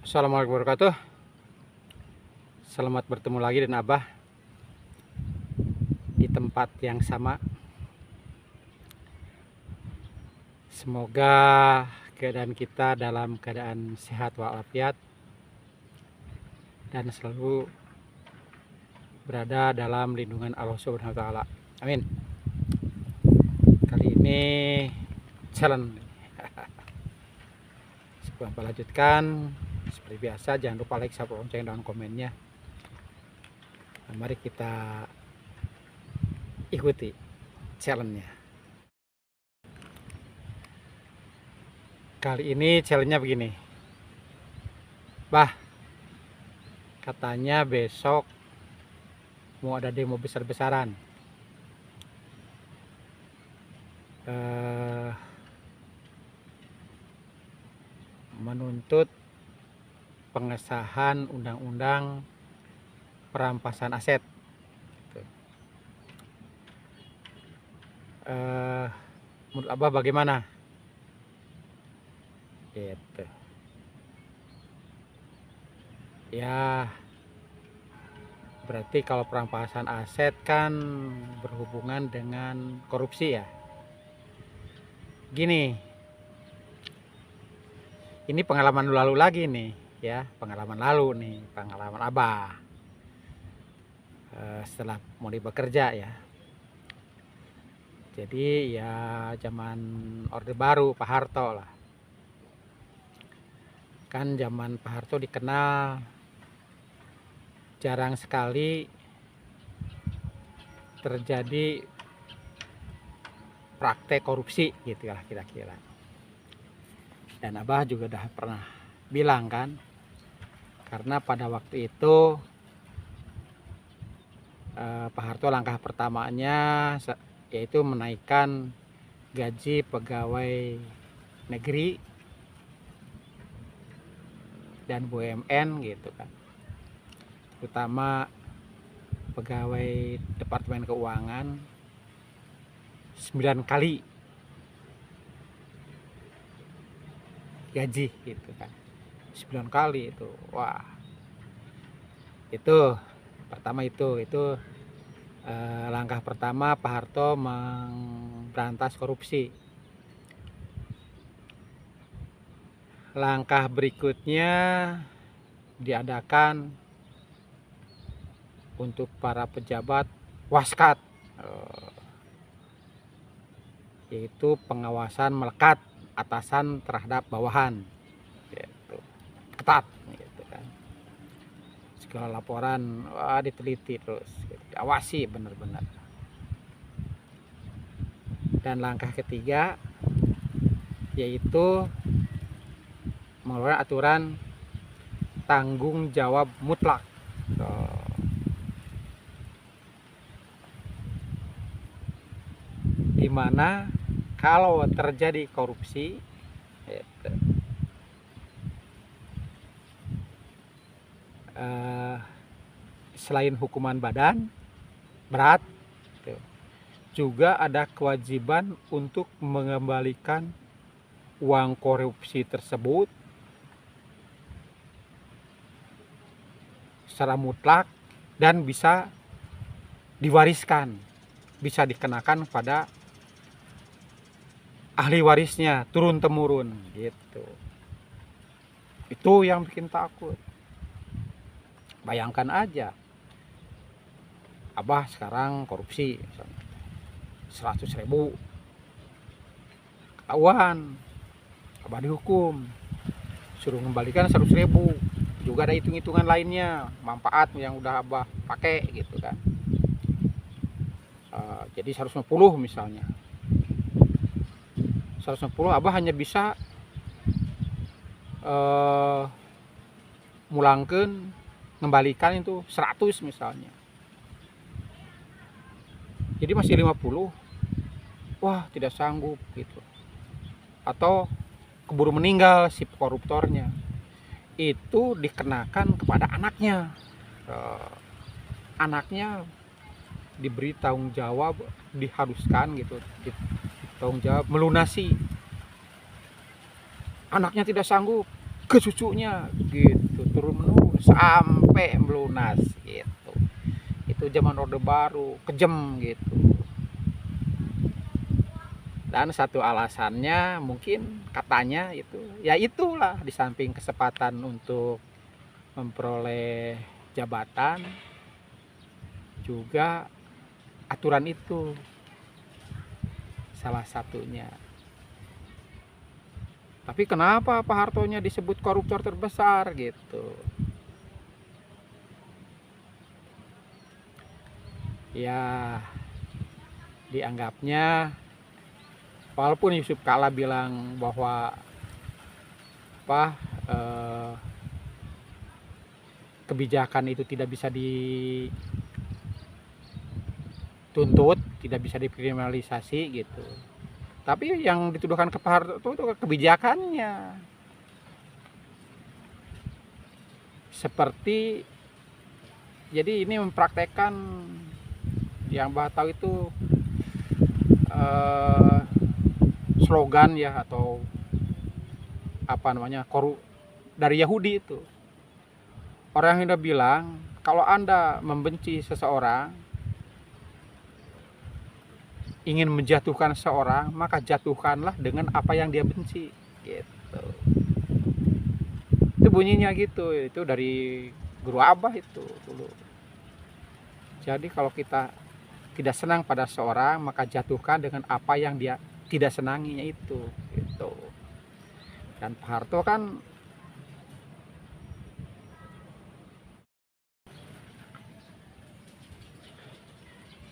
Assalamualaikum warahmatullahi wabarakatuh. Selamat bertemu lagi dengan Abah di tempat yang sama. Semoga keadaan kita dalam keadaan sehat walafiat dan selalu berada dalam lindungan Allah Subhanahu wa taala. Amin. Kali ini challenge. Sebelum melanjutkan, seperti biasa jangan lupa like, subscribe, lonceng, dan komennya. Nah, mari kita ikuti challenge-nya. Kali ini challenge-nya begini. Bah, katanya besok mau ada demo besar-besaran. Menuntut pengesahan undang-undang perampasan aset. Menurut Abah bagaimana? Gitu. Ya, berarti kalau perampasan aset kan berhubungan dengan korupsi ya. Gini, ini pengalaman lalu lagi nih ya, pengalaman lalu nih, pengalaman Abah setelah mulai bekerja ya. Jadi ya zaman Orde Baru Pak Harto lah. Kan zaman Pak Harto dikenal jarang sekali terjadi praktek korupsi gitu lah kira-kira. Dan Abah juga udah pernah bilang kan, karena pada waktu itu Pak Harto langkah pertamanya yaitu menaikkan gaji pegawai negeri dan BUMN gitu kan, terutama pegawai Departemen Keuangan 9 kali gaji gitu kan, 9 kali itu. Wah, itu pertama itu langkah pertama Pak Harto memberantas korupsi. Langkah berikutnya diadakan untuk para pejabat waskat, yaitu pengawasan melekat atasan terhadap bawahan, gitu. Ketat gitu kan. Segala laporan diteliti terus, gitu. Diawasi benar-benar. Dan langkah ketiga yaitu mengeluarkan aturan tanggung jawab mutlak. Dimana kalau terjadi korupsi gitu, selain hukuman badan berat gitu, juga ada kewajiban untuk mengembalikan uang korupsi tersebut secara mutlak dan bisa diwariskan, bisa dikenakan pada ahli warisnya turun temurun gitu. Itu yang bikin takut. Bayangkan aja, Abah sekarang korupsi 100.000, ketahuan, Abah dihukum, suruh mengembalikan 100.000. Juga ada hitung-hitungan lainnya, manfaat yang udah Abah pakai gitu kan. Jadi 150 misalnya, 150 Abah hanya bisa mulangkeun ngembalikan itu 100 misalnya. Jadi masih 50. Wah, tidak sanggup gitu. Atau keburu meninggal si koruptornya. Itu dikenakan kepada anaknya. Anaknya diberi tanggung jawab, diharuskan gitu, tanggung jawab melunasi. Anaknya tidak sanggup, ke cucunya gitu. itu turun menurun sampai melunas gitu. Itu zaman Orde Baru, kejam gitu. Dan satu alasannya mungkin katanya itu, ya itulah, di samping kesempatan untuk memperoleh jabatan, juga aturan itu salah satunya. Tapi kenapa Pak Hartonya disebut koruptor terbesar gitu? Ya, dianggapnya, walaupun Yusuf Kala bilang bahwa kebijakan itu tidak bisa dituntut, tidak bisa dikriminalisasi gitu. Tapi yang dituduhkan ke Pak Harto itu kebijakannya. Seperti, jadi ini mempraktekkan yang Mbah tahu itu slogan ya, atau apa namanya, dari Yahudi itu. Orang yang udah bilang, kalau Anda membenci seseorang, ingin menjatuhkan seseorang, maka jatuhkanlah dengan apa yang dia benci gitu. Itu bunyinya gitu. Itu dari Guru Abah itu dulu. Jadi kalau kita tidak senang pada seorang, maka jatuhkan dengan apa yang dia tidak senanginya itu gitu. Dan Pak Harto kan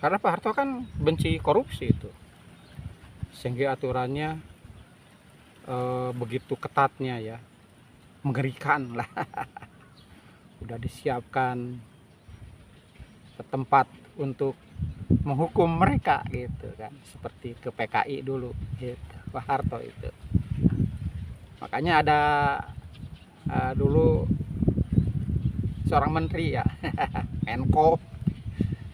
karena Pak Harto kan benci korupsi itu, sehingga aturannya begitu ketatnya ya, mengerikan lah. Udah disiapkan tempat untuk menghukum mereka gitu kan, seperti ke PKI dulu gitu, Pak Harto itu. Makanya ada dulu seorang menteri ya, Menko,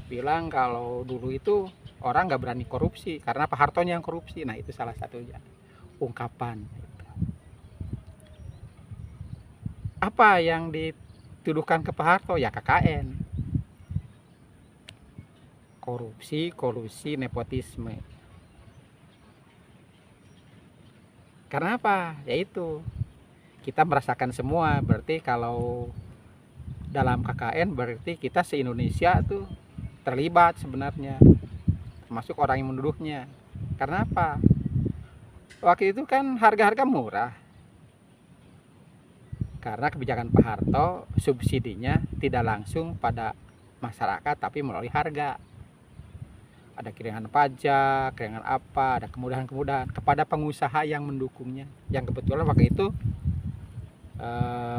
bilang kalau dulu itu orang nggak berani korupsi karena Pak Hartonya yang korupsi. Nah itu salah satunya ungkapan gitu. Apa yang dituduhkan ke Pak Harto? Ya KKN, korupsi, kolusi, nepotisme. Karena apa? Yaitu kita merasakan semua. Berarti kalau dalam KKN berarti kita se-Indonesia tuh terlibat sebenarnya, termasuk orang yang menuduhnya. Karena apa? Waktu itu kan harga-harga murah, karena kebijakan Pak Harto subsidinya tidak langsung pada masyarakat tapi melalui harga. Ada keringanan pajak, keringanan apa, ada kemudahan-kemudahan kepada pengusaha yang mendukungnya, yang kebetulan waktu itu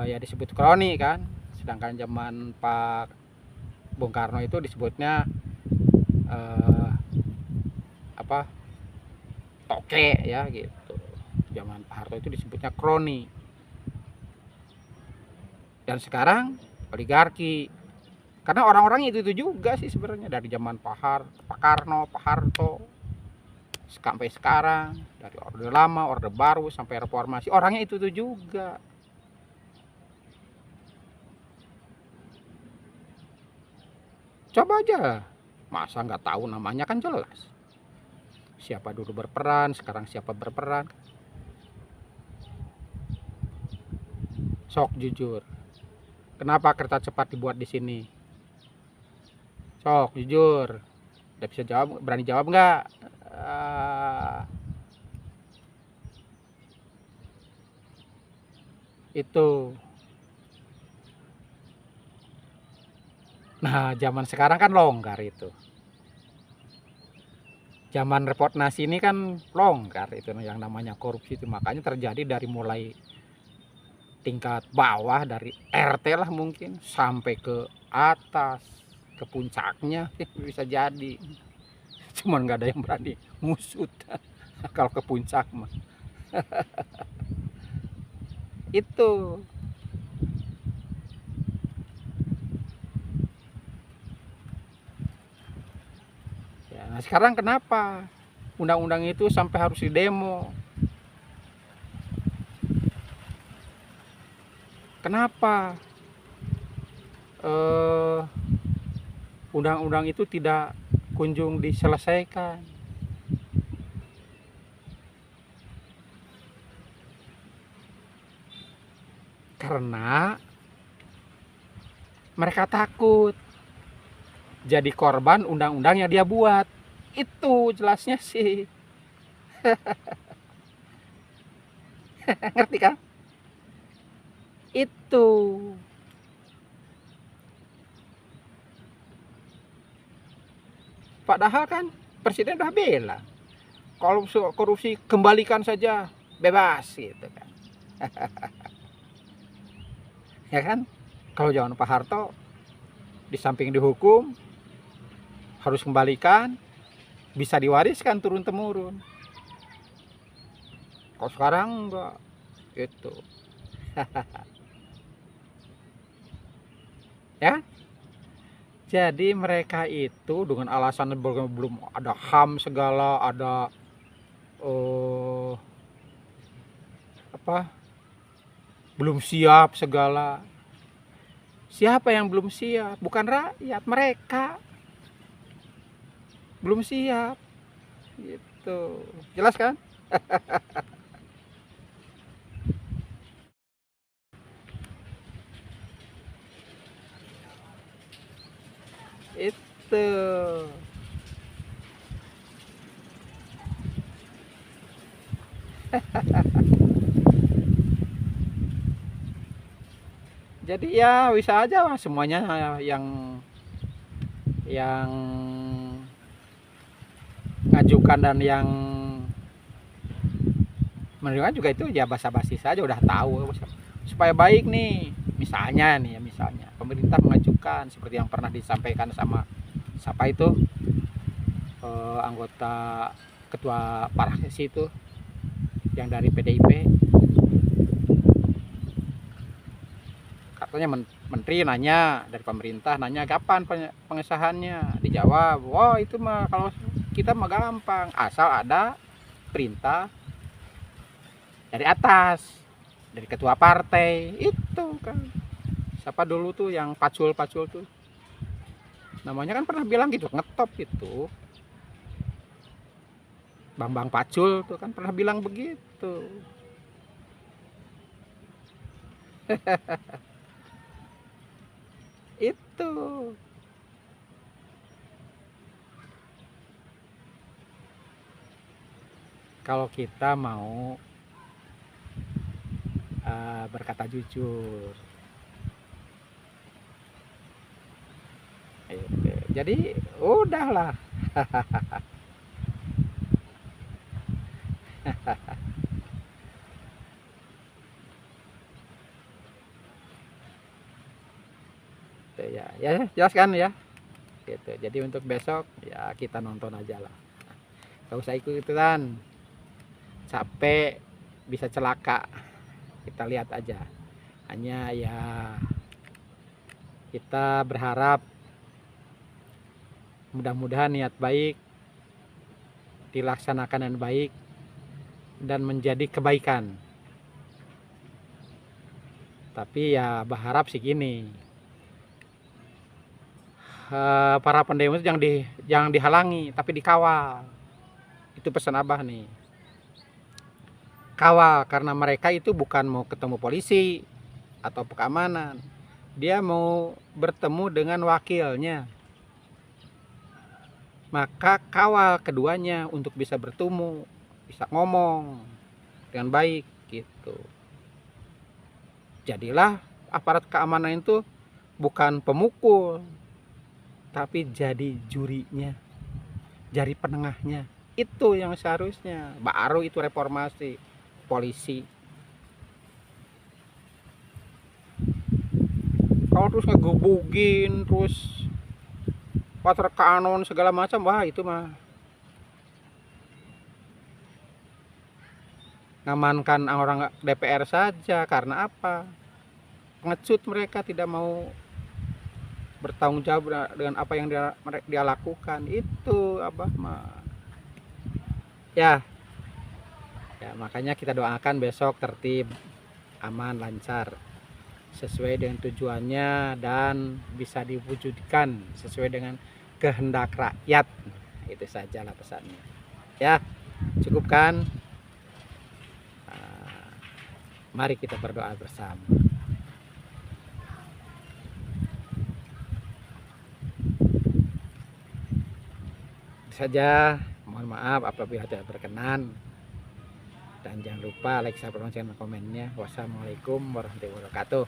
ya disebut kroni kan. Sedangkan zaman Pak Bung Karno itu disebutnya toke ya gitu. Zaman Pak Harto itu disebutnya kroni. Dan sekarang oligarki. Karena orang-orangnya itu juga sih sebenarnya, dari zaman Pak Karno, Pak Harto sampai sekarang, dari Orde Lama, Orde Baru sampai reformasi, orangnya itu juga. Coba aja, masa nggak tahu namanya, kan jelas. Siapa dulu berperan, sekarang siapa berperan. Sok jujur. Kenapa kereta cepat dibuat di sini? Sok jujur. Udah bisa jawab, berani jawab nggak? Itu. Nah, zaman sekarang kan longgar itu. Zaman report nasi ini kan longgar itu, yang namanya korupsi itu. Makanya terjadi dari mulai tingkat bawah, dari RT lah mungkin, sampai ke atas, ke puncaknya bisa jadi. Cuman nggak ada yang berani ngusut kalau ke puncak mah. Itu ya. Nah sekarang kenapa undang-undang itu sampai harus didemo? Kenapa? eh, undang-undang itu tidak kunjung diselesaikan. Karena mereka takut jadi korban undang-undang yang dia buat. Itu jelasnya sih. Ngerti kan? Itu. Padahal kan presiden udah bilang, kalau korupsi kembalikan saja, bebas gitu kan. Ya kan? Kalau zaman Pak Harto, di samping dihukum, harus kembalikan, bisa diwariskan turun-temurun. Kalau sekarang enggak, gitu. Ya, jadi mereka itu dengan alasan belum ada HAM segala, ada apa, belum siap segala. Siapa yang belum siap? Bukan rakyat, mereka belum siap. Gitu. Jelas kan? Itu. Jadi ya bisa aja lah semuanya yang ngajukan dan yang menerima juga itu ya basa-basi saja, udah tahu supaya baik nih. Misalnya pemerintah mengajukan seperti yang pernah disampaikan sama siapa itu, anggota ketua Parahesi itu yang dari PDIP, katanya menteri nanya, dari pemerintah nanya kapan pengesahannya, dijawab, wah itu mah kalau kita mah gampang, asal ada perintah dari atas, dari ketua partai itu kan. Siapa dulu tuh yang pacul tuh namanya, kan pernah bilang gitu, ngetop itu Bambang Pacul tuh kan pernah bilang begitu. Itu kalau kita mau berkata jujur. Jadi udahlah. Ya jelaskan ya gitu. Jadi untuk besok ya kita nonton aja lah, gak usah ikut-ikutan, capek, bisa celaka, kita lihat aja. Hanya ya kita berharap mudah-mudahan niat baik dilaksanakan dengan baik dan menjadi kebaikan. Tapi ya berharap sih gini, para pendemo itu jangan dihalangi tapi dikawal. Itu pesan Abah nih, kawal, karena mereka itu bukan mau ketemu polisi atau keamanan, dia mau bertemu dengan wakilnya. Maka kawal keduanya untuk bisa bertemu, bisa ngomong dengan baik gitu. Jadilah aparat keamanan itu bukan pemukul, tapi jadi jurinya, jadi penengahnya. Itu yang seharusnya, baru itu reformasi polisi. Kalau terus ngegebugin, terus water kanon segala macam, wah itu mah ngamankan orang DPR saja. Karena apa? Pengecut, mereka tidak mau bertanggung jawab dengan apa yang dia lakukan. Itu Abah mah ya makanya kita doakan besok tertib, aman, lancar, sesuai dengan tujuannya dan bisa diwujudkan sesuai dengan kehendak rakyat. Itu sajalah pesannya. Ya, cukupkan. Mari kita berdoa bersama. Saja, mohon maaf apabila tidak berkenan, dan jangan lupa like, subscribe, dan komennya. Wassalamualaikum warahmatullahi wabarakatuh.